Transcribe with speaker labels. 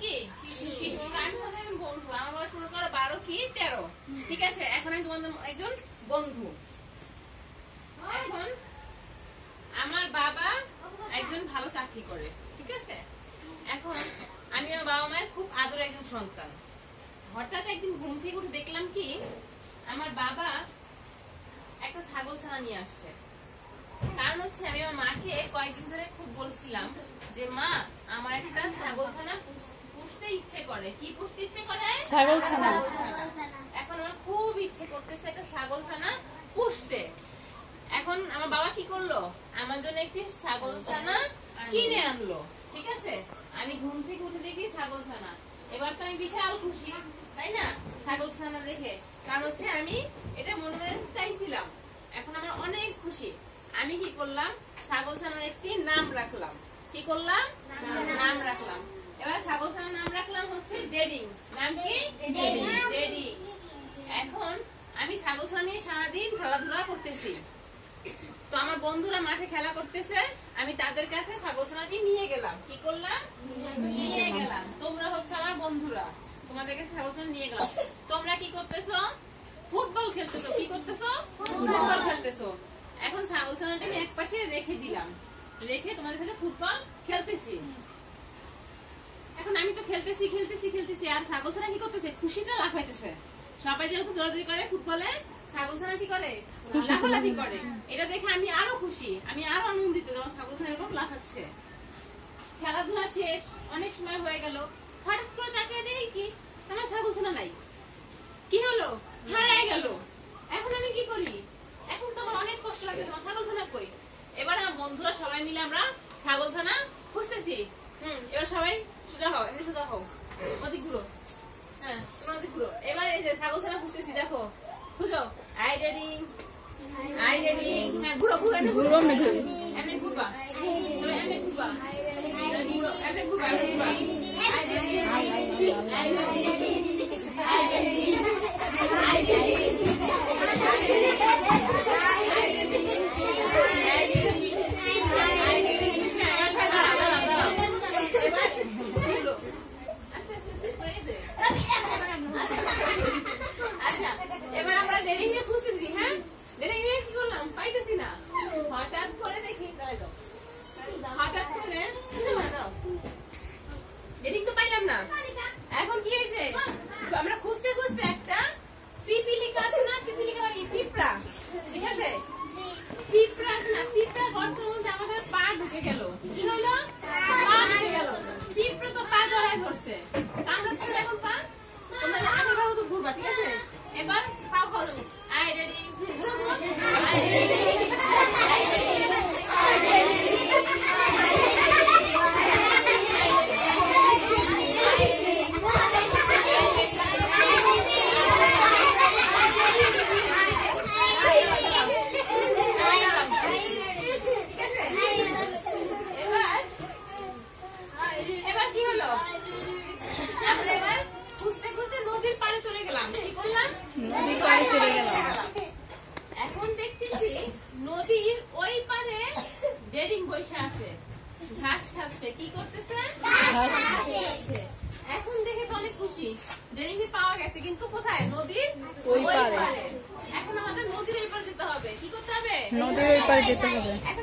Speaker 1: কি শিশু, আমি তোমাদের বন্ধু। আমার বয়স মনে করো 12 কি 13, ঠিক আছে? এখন আমি তোমাদের একজন বন্ধু। এখন আমার বাবা একজন ভালো চাকরি করে, ঠিক আছে? এখন আমি আমার বাবা মায়ের খুব আদরের একজন সন্তান। হঠাৎ একদিন ঘুম থেকে উঠে দেখলাম কি আমার বাবা একটা ছাগল ছানা নিয়ে আসছে। কারণ হচ্ছে আমি আমার মাকে কয়েকদিন ধরে খুব বলছিলাম যে মা আমার একটা ছাগল ছানা পুষতে ইচ্ছে করে। কি পুষতে ইচ্ছে করে?
Speaker 2: ছাগল ছানা।
Speaker 1: এখন আমার খুব ইচ্ছে করতেছে একটা ছাগল ছানা পুষতে। এখন আমার বাবা কি করলো, আমার জন্য একটি ছাগল ছানা কিনে আনলো, ঠিক আছে? আমি ঘুম থেকে উঠে দেখি ছাগল ছানা। এবার তো আমি বিশাল খুশি, তাই না? ছাগল ছানা দেখে, কারণ হচ্ছে আমি এটা মনে মনে চাইছিলাম। এখন আমার অনেক খুশি। আমি কি করলাম, ছাগল ছানার একটি নাম রাখলাম। কি করলাম? নাম রাখলাম। এবার ছাগল ছানার নাম রাখলাম হচ্ছে ডেডিং। নাম কি? ডেডিং। এখন আমি ছাগল ছানা নিয়ে সারাদিন খেলাধুলা করতেছি। তো আমার বন্ধুরা মাঠে খেলা করতেছে, আমি তাদের কাছে ছাগল ছানাটি নিয়ে গেলাম। কি করলাম? নিয়ে গেলাম। তোমরা হচ্ছে আমার বন্ধুরা, তোমাদের কাছে ছাগল ছানা নিয়ে গেলাম। তোমরা কি করতেছো? ফুটবল খেলতেছো। কি করতেছো? ফুটবল খেলতেছো। এখন ছাগল ছানাটি এক পাশে রেখে দিলাম, রেখে তোমাদের সাথে ফুটবল খেলতেছি। এখন আমি তো খেলতেছি খেলতেছি খেলতেছি, আর ছাগল ছানা কি করতেছে? খুশিতে লাফাইতেছে। সবাই যেহেতু দৌড়াদৌড়ি করে ফুটবলে, ছাগল ছানা কি করে? লাফালাফি করে। এটা দেখে আমি আরো খুশি, আমি আরো আনন্দিত যখন ছাগল ছানা এরকম লাফাচ্ছে। খেলাধুলা শেষ, অনেক সময় হয়ে গেল। হঠাৎ করে তাকিয়ে দেখি কি আমার ছাগল ছানা নাই। কি হলো? হারায় গেল। এখন আমি কি করি? এখন তো আমার অনেক কষ্ট লাগে, তোমার ছাগল ছানা কই? এবার আমার বন্ধুরা সবাই মিলে আমরা ছাগল ছানা খুঁজতেছি। এবার সবাই সোজা হও, এমনি সোজা হও, ওদিক ঘুরো। হ্যাঁ, তোমার ওদিক ঘুরো। এবার এই যে ছাগল ছানা খুঁজতেছি, দেখো খুঁজো। আই রেডিং, আই রেডিং। হ্যাঁ, ঘুরো ঘুরো, এমনি ঘুরো, এমনি ঘুরবা, এমনি ঘুরবা, এমনি ঘুরো, এমনি ঘুরবা, এমনি ঘুরবা। আই রেডিং, আই রেডিং, আই রেডিং, আই রেডিং, আই এবার আমরা ডেরিং নিয়ে খুঁজতেছি। হ্যাঁ, ডেরিং নিয়ে কি করলাম? পাইতেছি না। হঠাৎ করে দেখি, হঠাৎ করে ডেরিং তো পাইলাম না। এখন কি হয়েছে? আমরা খুঁজতে খুঁজতে একটা পিপিলিকা আছে না, পিপিলিকা মানে পিঁপড়া, ঠিক আছে? পিঁপড়া আছে না, পিঁপড়া গর্তের মধ্যে আমাদের পা ঢুকে গেল। কি হইলো? পা ঢুকে গেল। পিঁপড়া তো পা জড়ায় ধরছে, কামড়াচ্ছে এখন পা। তোমরা আগের ভাবে তো ঘুরবা, ঠিক আছে? এবার পাও খাওয়া যাবে। I ready, I ready, I ready, I ready. এবার কি হলো? আমরা এবার খুঁজতে খুঁজতে নদীর পাড়ে চলে গেলাম। কি করলাম?
Speaker 2: নদীর পাড়ে চলে গেলাম।
Speaker 1: এখন দেখতেছি নদীর ওই পারে ডেডিং বসে আছে, ঘাস খাচ্ছে। কি করতেছে? ঘাস খাচ্ছে। এখন দেখে তো অনেক খুশি, ডেডিং পাওয়া গেছে। কিন্তু কোথায়? নদীর ওই পারে। এখন আমাদের নদীর ওই পারে যেতে হবে। কি করতে হবে?
Speaker 2: নদীর ওই পারে যেতে হবে।
Speaker 1: এখন